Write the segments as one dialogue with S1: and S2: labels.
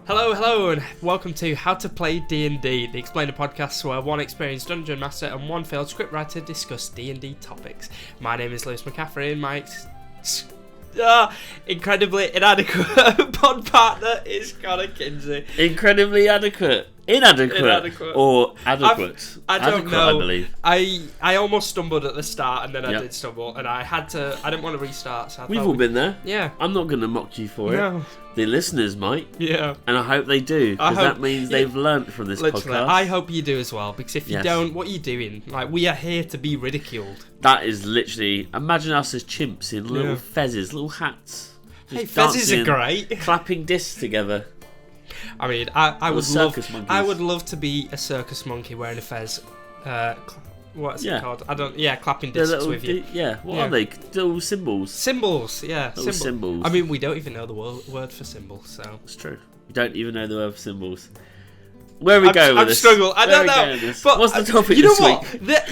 S1: Hello, and welcome to How to Play D&D, the Explainer podcast where one experienced dungeon master and one failed scriptwriter discuss D&D topics. My name is McCaffery, and my incredibly inadequate pod partner is Connor Kinsey.
S2: Incredibly inadequate, or adequate.
S1: I don't know.
S2: I believe.
S1: I almost stumbled at the start, and then I did stumble, and I didn't want to restart. So
S2: We've all been there.
S1: Yeah.
S2: I'm not going to mock you for it. The listeners might.
S1: Yeah.
S2: And I hope they do, because that means they've learnt from this podcast.
S1: I hope you do as well, because if you don't, what are you doing? Like, we are here to be ridiculed.
S2: That is literally... Imagine us as chimps in little fezzes, little hats.
S1: Hey, fezzes are great.
S2: Clapping discs together.
S1: I mean, I would love to be a circus monkey wearing a fez. What's it called? Clapping discs with you.
S2: What are they? Little symbols.
S1: Symbols, yeah.
S2: Little symbols.
S1: I mean, we don't even know the word for symbols, so...
S2: It's true. We don't even know the word for symbols. Where are we going with this?
S1: I'm struggling. I don't know.
S2: But what's the topic this week?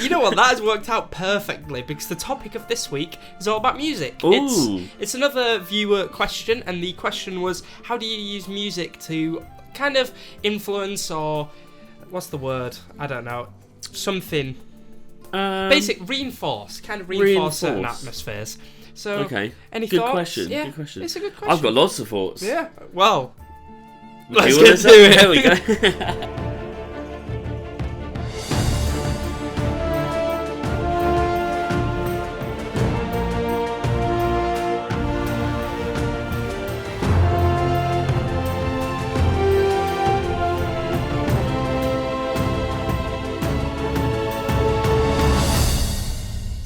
S1: You know what? That has worked out perfectly, because the topic of this week is all about music.
S2: Ooh.
S1: It's another viewer question, and the question was, how do you use music to kind of influence, or... What's the word? I don't know. Something... reinforce certain atmospheres. So, any
S2: good
S1: thoughts?
S2: Question.
S1: Yeah,
S2: good question.
S1: It's a good question.
S2: I've got lots of thoughts.
S1: Yeah, well,
S2: let's
S1: get to it.
S2: There we go.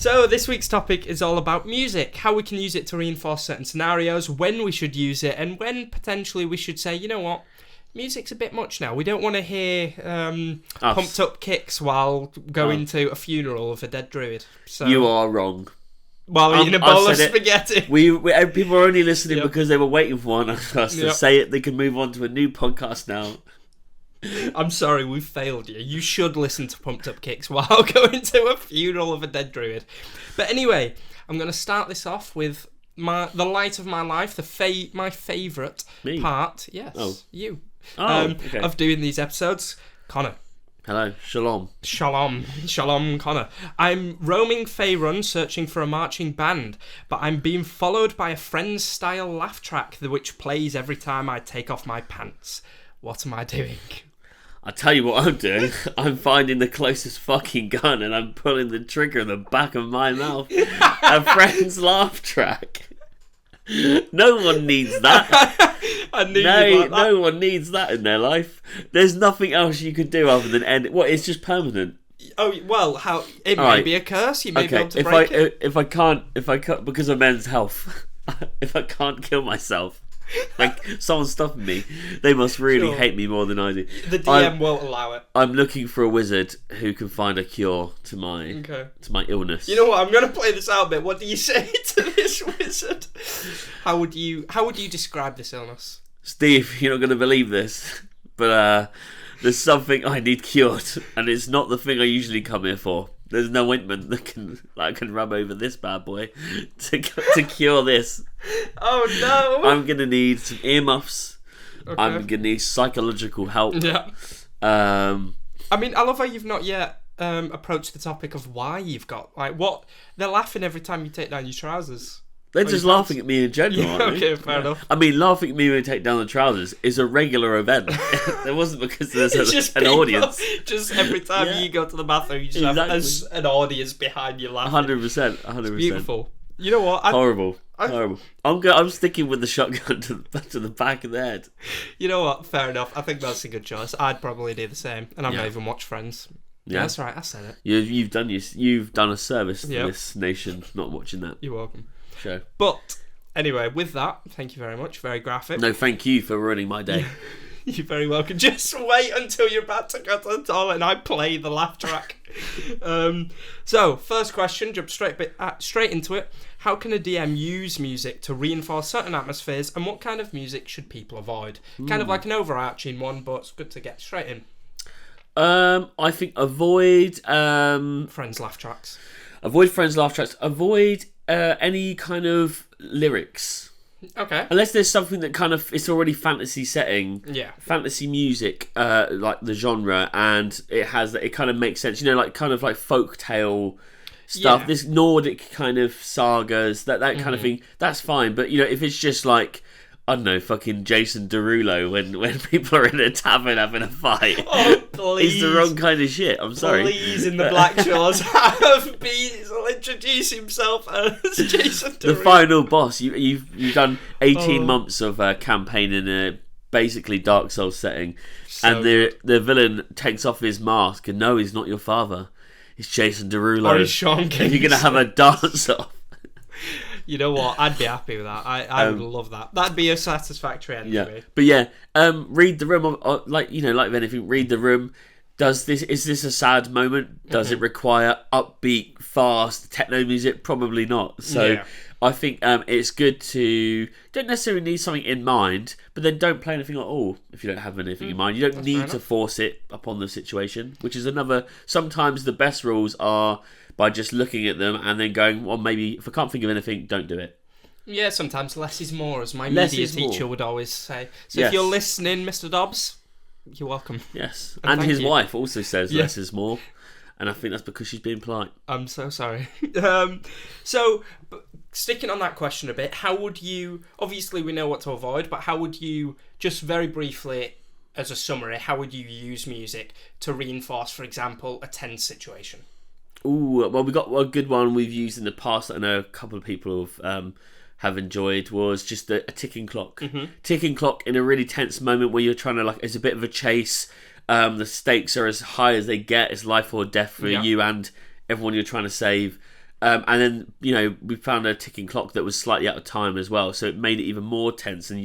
S1: So this week's topic is all about music, how we can use it to reinforce certain scenarios, when we should use it, and when potentially we should say, you know what, music's a bit much now. We don't want to hear pumped up kicks while going to a funeral of a dead druid. So
S2: you are wrong.
S1: While eating a bowl of spaghetti.
S2: People are only listening because they were waiting for one of us to say it. They can move on to a new podcast now.
S1: I'm sorry, we've failed you. You should listen to Pumped Up Kicks while going to a funeral of a dead druid. But anyway, I'm going to start this off with the light of my life, my favourite part. Yes, you. Of doing these episodes. Connor.
S2: Hello, shalom.
S1: Shalom, Connor. I'm roaming Faerun searching for a marching band, but I'm being followed by a friend's-style laugh track which plays every time I take off my pants. What am I doing?
S2: I tell you what I'm doing. I'm finding the closest fucking gun and I'm pulling the trigger in the back of my mouth. A friend's laugh track. No one needs that. No one needs that in their life. There's nothing else you could do other than end it. What? It's just permanent.
S1: Oh well, it may be a curse. You may be able to break it.
S2: If I can't, because of men's health, if I can't kill myself. Like, someone's stopping me. They must really hate me more than I do.
S1: The DM won't allow it.
S2: I'm looking for a wizard who can find a cure to my illness.
S1: You know what? I'm going to play this out a bit. What do you say to this wizard? How would you describe this illness?
S2: Steve, you're not going to believe this, but there's something I need cured, and it's not the thing I usually come here for. There's no ointment that I can rub over this bad boy to cure this.
S1: Oh no!
S2: I'm gonna need some earmuffs. Okay. I'm gonna need psychological help.
S1: Yeah. I mean, I love how you've not yet approached the topic of why you've got what they're laughing every time you take down your trousers.
S2: They're just laughing at me in general.
S1: Yeah, okay, fair enough.
S2: I mean, laughing at me when I take down the trousers is a regular event. It wasn't because there's an audience.
S1: Just every time you go to the bathroom, you just have an audience behind you laughing.
S2: 100%.
S1: Beautiful. You know what?
S2: Horrible. I'm sticking with the shotgun to the back of the head.
S1: You know what? Fair enough. I think that's a good choice. I'd probably do the same, and I've not even watched Friends. Yeah, that's right. I said it.
S2: You've done a service to this nation not watching that.
S1: You're welcome.
S2: Show.
S1: But anyway, with that, thank you very much. Very graphic.
S2: No, thank you for ruining my day.
S1: You're very welcome. Just wait until you're about to go to the toilet and I play the laugh track. So, first question, jump straight into it. How can a DM use music to reinforce certain atmospheres, and what kind of music should people avoid? Kind of like an overarching one, but it's good to get straight in.
S2: I think avoid
S1: friends' laugh tracks.
S2: Avoid friends' laugh tracks. Avoid any kind of lyrics.
S1: Okay.
S2: Unless there's something that kind of it's already fantasy setting,
S1: Yeah.
S2: fantasy music, like the genre, and it kind of makes sense. Like kind of like folktale stuff.
S1: Yeah.
S2: This Nordic kind of sagas, that kind of thing. That's fine. But if it's just like, I don't know, fucking Jason Derulo when people are in a tavern having a fight.
S1: Oh, please.
S2: It's the wrong kind of shit. I'm sorry.
S1: Please, in the Black Shores, have Beans will introduce himself as Jason Derulo.
S2: The final boss. You've done 18 months of campaign in a basically Dark Souls setting, and the villain takes off his mask, and no, he's not your father. It's Jason Derulo.
S1: Or he's Sean Kinsey.
S2: And you're gonna have a dance off.
S1: You know what? I'd be happy with that. I would love that. That'd be a satisfactory end to me.
S2: But read the room. Like with anything, read the room. Is this a sad moment? Does it require upbeat, fast techno music? Probably not. So I think it's good to don't necessarily need something in mind, but then don't play anything at all if you don't have anything in mind. You don't need to force it upon the situation, which is another. Sometimes the best rules are by just looking at them and then going, well, maybe if I can't think of anything, don't do it.
S1: Yeah, sometimes less is more, as my media teacher would always say. So if you're listening, Mr. Dobbs, you're welcome.
S2: Yes, and his wife also says less is more, and I think that's because she's being polite.
S1: I'm so sorry. So, sticking on that question a bit, how would you, obviously we know what to avoid, but how would you, just very briefly, as a summary, how would you use music to reinforce, for example, a tense situation?
S2: Ooh, well, we got a good one we've used in the past that I know a couple of people have enjoyed was just a ticking clock. Ticking clock in a really tense moment where you're trying to, like, it's a bit of a chase. The stakes are as high as they get. It's life or death for you and everyone you're trying to save. And then, we found a ticking clock that was slightly out of time as well. So it made it even more tense, and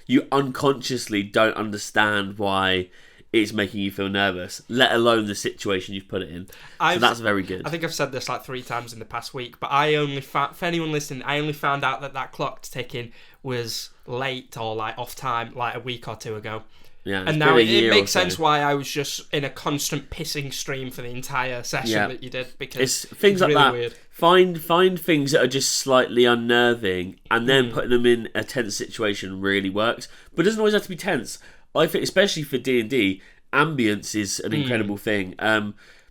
S2: you unconsciously don't understand why it's making you feel nervous, let alone the situation you've put it in. So that's very good.
S1: I think I've said this like 3 times in the past week, but I only for anyone listening, I only found out that clock ticking was late or like off time like a week or 2 ago.
S2: Yeah,
S1: and now it makes sense why I was just in a constant pissing stream for the entire session that you did, because
S2: it's things like
S1: really
S2: that.
S1: Weird.
S2: Find things that are just slightly unnerving, and then putting them in a tense situation really works. But it doesn't always have to be tense. I think, especially for D&D, ambience is an incredible thing.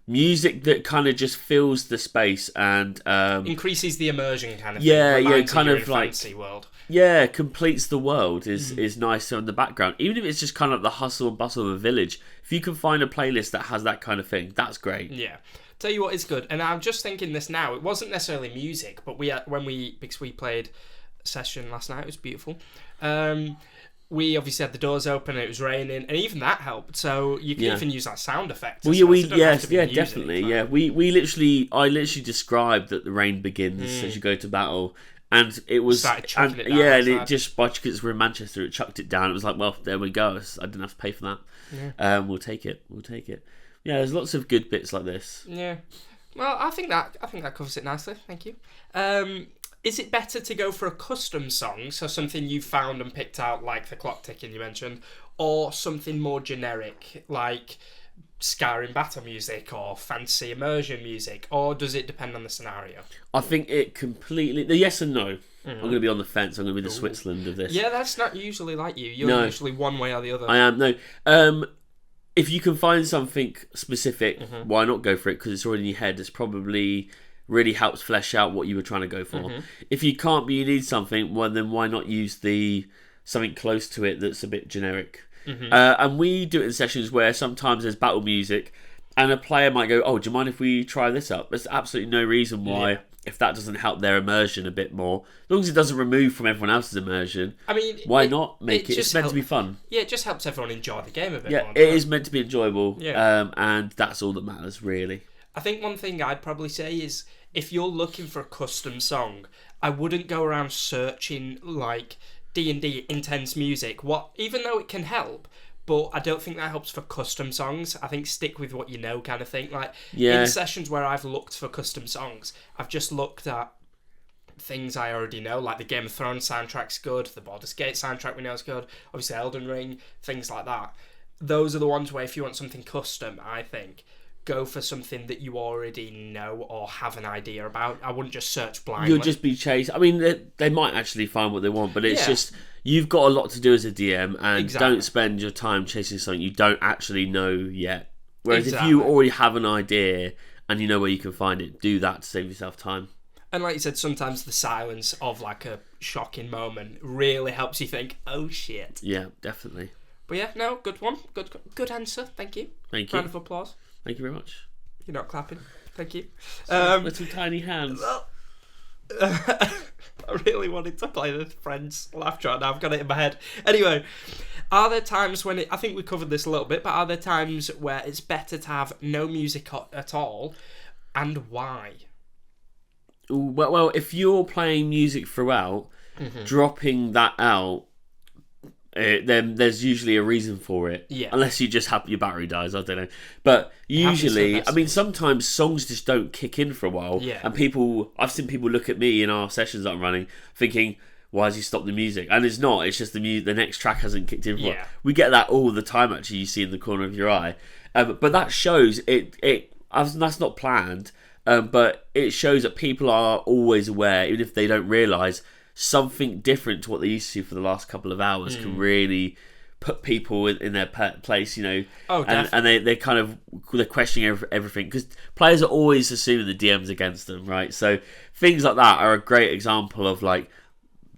S2: Music that kind of just fills the space and
S1: increases the immersion kind of thing.
S2: Kind of like
S1: fantasy world.
S2: Yeah, completes the world is nicer in the background. Even if it's just kind of the hustle and bustle of a village, if you can find a playlist that has that kind of thing, that's great.
S1: Yeah. Tell you what is good, and I'm just thinking this now. It wasn't necessarily music, but because we played a session last night, it was beautiful. We obviously had the doors open and it was raining, and even that helped. So you can even use that sound effect.
S2: Well, definitely. Yeah, I literally described that the rain begins as you go to battle, and it was
S1: and
S2: it just because we're in Manchester, it chucked it down. It was like, well, there we go. I didn't have to pay for that. Yeah. We'll take it. Yeah, there's lots of good bits like this.
S1: Yeah. Well, I think that covers it nicely. Thank you. Is it better to go for a custom song, so something you found and picked out, like the clock ticking you mentioned, or something more generic, like Skyrim battle music or fancy immersion music, or does it depend on the scenario?
S2: I think it completely... The yes and no. I'm going to be on the fence. I'm going to be the Switzerland of this.
S1: Yeah, that's not usually like you. You're usually one way or the other.
S2: I am, no. If you can find something specific, why not go for it? Because it's already in your head. It's probably... really helps flesh out what you were trying to go for. If you can't, but you need something, well, then why not use something close to it that's a bit generic? And we do it in sessions where sometimes there's battle music, and a player might go, "Oh, do you mind if we try this up?" There's absolutely no reason why, if that doesn't help their immersion a bit more, as long as it doesn't remove from everyone else's immersion. I mean, why not make it? It's meant to be fun.
S1: Yeah, it just helps everyone enjoy the game a bit more.
S2: Yeah, it is meant to be enjoyable. And that's all that matters, really.
S1: I think one thing I'd probably say is, if you're looking for a custom song, I wouldn't go around searching like D&D intense music. Even though it can help, but I don't think that helps for custom songs. I think stick with what you know, kind of thing. Like in sessions where I've looked for custom songs, I've just looked at things I already know, like the Game of Thrones soundtrack's good, the Baldur's Gate soundtrack we know is good, obviously Elden Ring, things like that. Those are the ones where if you want something custom, I think, go for something that you already know or have an idea about. I wouldn't just search blindly.
S2: You'll just be chased. I mean, they might actually find what they want, but it's just, you've got a lot to do as a DM, and don't spend your time chasing something you don't actually know yet. Whereas if you already have an idea and you know where you can find it, do that to save yourself time. And
S1: like you said, sometimes the silence of like a shocking moment really helps you think, oh shit.
S2: Yeah, definitely.
S1: But yeah, no, good one. Good answer. Thank you.
S2: Thank you.
S1: Round of applause.
S2: Thank you very much.
S1: You're not clapping. Thank you.
S2: Little tiny hands.
S1: Well, I really wanted to play the Friends laugh track. Now I've got it in my head. Anyway, are there times when I think we covered this a little bit, but are there times where it's better to have no music at all, and why?
S2: Well, if you're playing music throughout, dropping that out, then there's usually a reason for it.
S1: Yeah.
S2: Unless you just have your battery dies, I don't know. But usually, I mean, sometimes songs just don't kick in for a while.
S1: Yeah.
S2: And I've seen people look at me in our sessions that I'm running, thinking, why has he stopped the music? And it's not. It's just the next track hasn't kicked in for a while. We get that all the time, actually, you see in the corner of your eye. But that shows, that's not planned, but it shows that people are always aware, even if they don't realise, something different to what they used to for the last couple of hours can really put people in their place, you know.
S1: Oh,
S2: and they're questioning everything, because players are always assuming the DM's against them, right? So things like that are a great example of, like,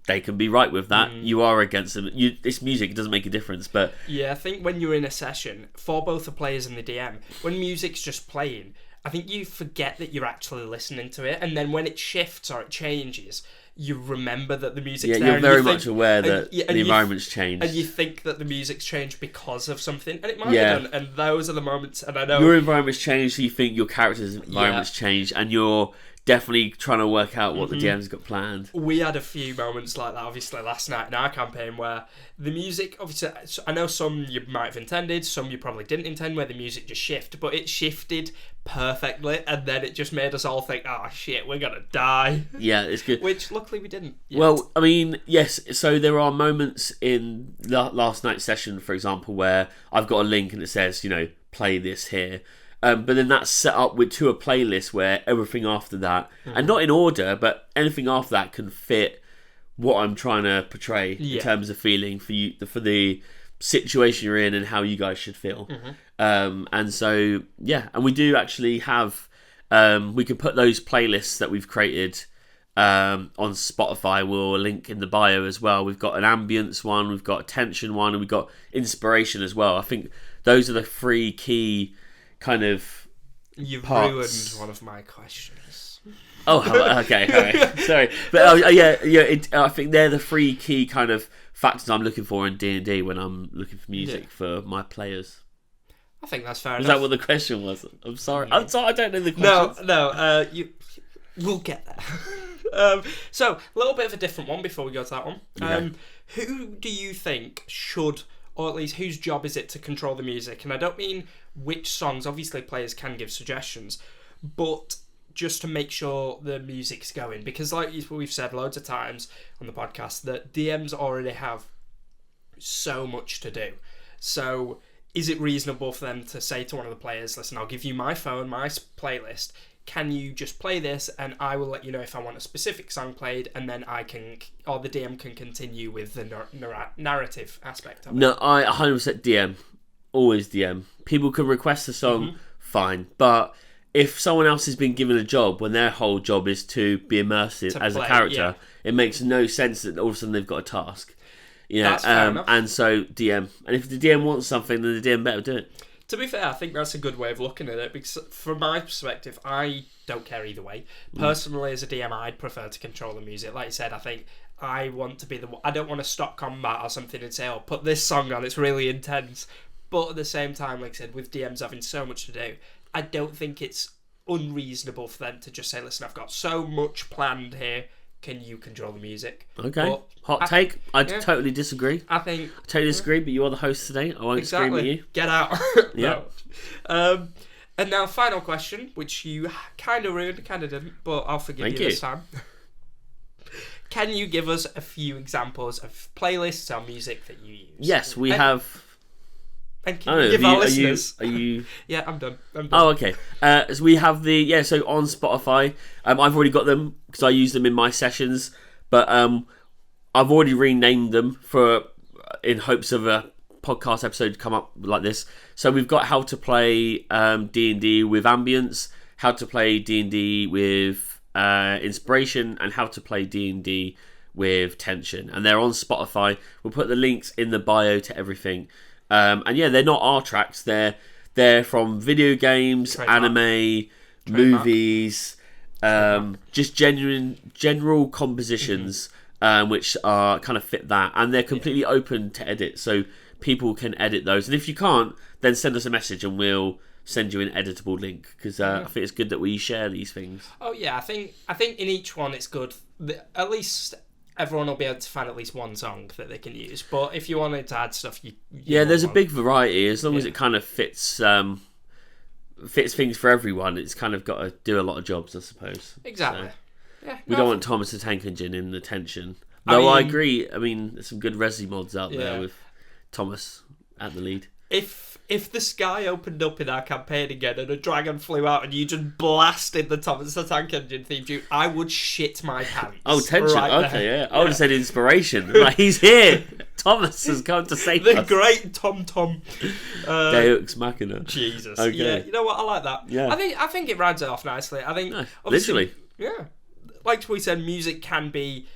S2: they can be right with that. You are against them. It's music, it doesn't make a difference. But
S1: yeah, I think when you're in a session, for both the players and the DM, when music's just playing, I think you forget that you're actually listening to it, and then when it shifts or it changes, you remember that the music's there.
S2: You're very much aware that the environment's changed.
S1: And you think that the music's changed because of something, and it might have done, and those are the moments, and I know...
S2: Your environment's changed, so you think your character's environment's changed, and you're definitely trying to work out what the DM's got planned.
S1: We had a few moments like that, obviously, last night in our campaign, where the music, obviously, I know some you might have intended, some you probably didn't intend, where the music just shifted, but it shifted perfectly, and then it just made us all think, oh shit, we're gonna die.
S2: Yeah, it's good.
S1: Which, luckily, we didn't yet.
S2: Well, I mean, yes, so there are moments in last night's session, for example, where I've got a link and it says, you know, play this here. But then that's set up to a playlist where everything after that, and not in order, but anything after that can fit what I'm trying to portray in terms of feeling for you, for the situation you're in and how you guys should feel. And so, yeah, and we do actually have, we can put those playlists that we've created on Spotify. We'll link in the bio as well. We've got an ambience one, we've got a tension one, and we've got inspiration as well. I think those are the three key kind of parts.
S1: Ruined one of my questions.
S2: Oh, okay, alright. Sorry, but I think they're the three key kind of factors I'm looking for in D&D when I'm looking for music for my players.
S1: I think that's fair enough.
S2: Is that what the question was? I'm sorry. I don't know the question.
S1: No. We'll get there. So a little bit of a different one before we go to that one.
S2: Okay.
S1: Who do you think should, or at least whose job is it to control the music? And I don't mean which songs. Obviously, players can give suggestions, but just to make sure the music's going. Because like we've said loads of times on the podcast, that DMs already have so much to do. So is it reasonable for them to say to one of the players, listen, I'll give you my phone, my playlist, can you just play this and I will let you know if I want a specific song played, and then I can, or the DM can continue with the narrative aspect of it?
S2: No, I 100% DM. Always DM. People can request a song, fine. But if someone else has been given a job when their whole job is to be immersive as a character, it makes no sense that all of a sudden they've got a task. You know,
S1: that's fair enough.
S2: And so DM. And if the DM wants something, then the DM better do it.
S1: To be fair, I think that's a good way of looking at it, because from my perspective, I don't care either way. Personally, as a DM, I'd prefer to control the music. Like you said, I think I want to be I don't want to stop combat or something and say, oh, put this song on, it's really intense. But at the same time, like I said, with DMs having so much to do, I don't think it's unreasonable for them to just say, listen, I've got so much planned here, can you control the music?
S2: Okay. But hot take. I totally disagree. I totally disagree, but you are the host today. I won't scream at you.
S1: Get out.
S2: Yeah.
S1: And now, final question, which you kind of ruined, kind of didn't, but I'll forgive you this time. Can you give us a few examples of playlists or music that you use?
S2: Yes, we have.
S1: And can you give our listeners...
S2: Are you...
S1: Yeah, I'm done.
S2: Oh, okay. So we have so on Spotify, I've already got them because I use them in my sessions, but I've already renamed them in hopes of a podcast episode to come up like this. So we've got how to play D&D with ambience, how to play D&D with inspiration, and how to play D&D with tension. And they're on Spotify. We'll put the links in the bio to everything. And yeah, they're not our tracks. They're from video games, anime, movies, just general compositions, which are kind of fit that, and they're completely open to edit, so people can edit those. And if you can't, then send us a message, and we'll send you an editable link, because I think it's good that we share these things.
S1: Oh yeah, I think in each one it's good. At least everyone will be able to find at least one song that they can use. But if you wanted to add stuff,
S2: there's a big variety. As long as it kind of fits things for everyone, it's kind of got to do a lot of jobs, I suppose.
S1: Exactly.
S2: So, we don't want Thomas the Tank Engine in the tension. Though I agree. I mean, there's some good Resi mods out there with Thomas at the lead.
S1: If the sky opened up in our campaign again and a dragon flew out and you just blasted the Thomas the Tank Engine theme tune, I would shit my pants.
S2: Oh, tension.
S1: Right
S2: okay, yeah. I would have said inspiration. Like, he's here. Thomas has come to save us.
S1: The great Tom.
S2: Deus Machina.
S1: Jesus.
S2: Okay.
S1: Yeah, you know what? I like that.
S2: Yeah.
S1: I think it rounds it off nicely. I think
S2: literally.
S1: Yeah. Like we said, music can be.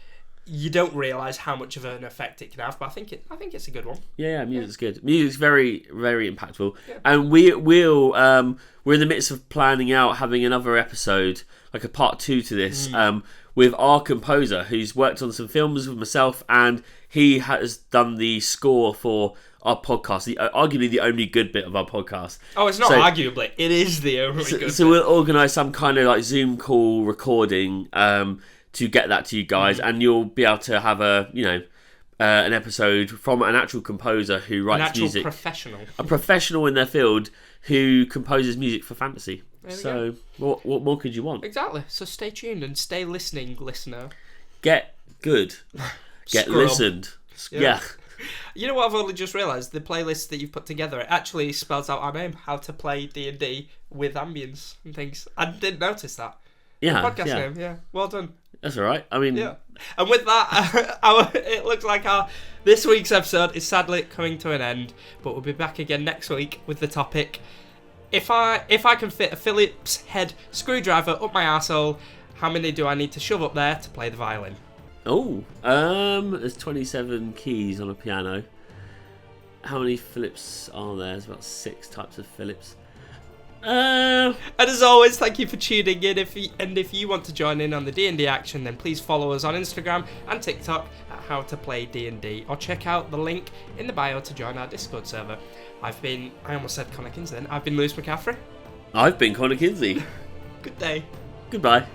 S1: You don't realise how much of an effect it can have, but I think it's a good one.
S2: Yeah, music's good. Music's very, very impactful, and we're in the midst of planning out having another episode, like a part 2 to this, with our composer who's worked on some films with myself, and he has done the score for our podcast, arguably the only good bit of our podcast.
S1: Oh, it's not arguably; it is the only good bit.
S2: So we'll organise some kind of like Zoom call recording. To get that to you guys, and you'll be able to have an episode from an actual composer who writes music, a professional in their field who composes music for fantasy. So what more could you want?
S1: Exactly. So stay tuned and stay listening, listener.
S2: Get good. Get listened. Yeah.
S1: You know what I've only just realised? The playlist that you've put together, it actually spells out our name, How to Play D&D with Ambience and things. I didn't notice that.
S2: Yeah.
S1: The podcast name, well done.
S2: That's all right. I mean,
S1: and with that, it looks like this week's episode is sadly coming to an end. But we'll be back again next week with the topic: if I can fit a Phillips head screwdriver up my arsehole, how many do I need to shove up there to play the violin?
S2: Oh, there's 27 keys on a piano. How many Phillips are there? There's about 6 types of Phillips.
S1: And as always, thank you for tuning in. If you want to join in on the D&D action, then please follow us on Instagram and TikTok at How to Play D&D, or check out the link in the bio to join our Discord server. I almost said Connor Kinsey then. I've been Lewis McCaffery.
S2: I've been Connor Kinsey.
S1: Good day.
S2: Goodbye.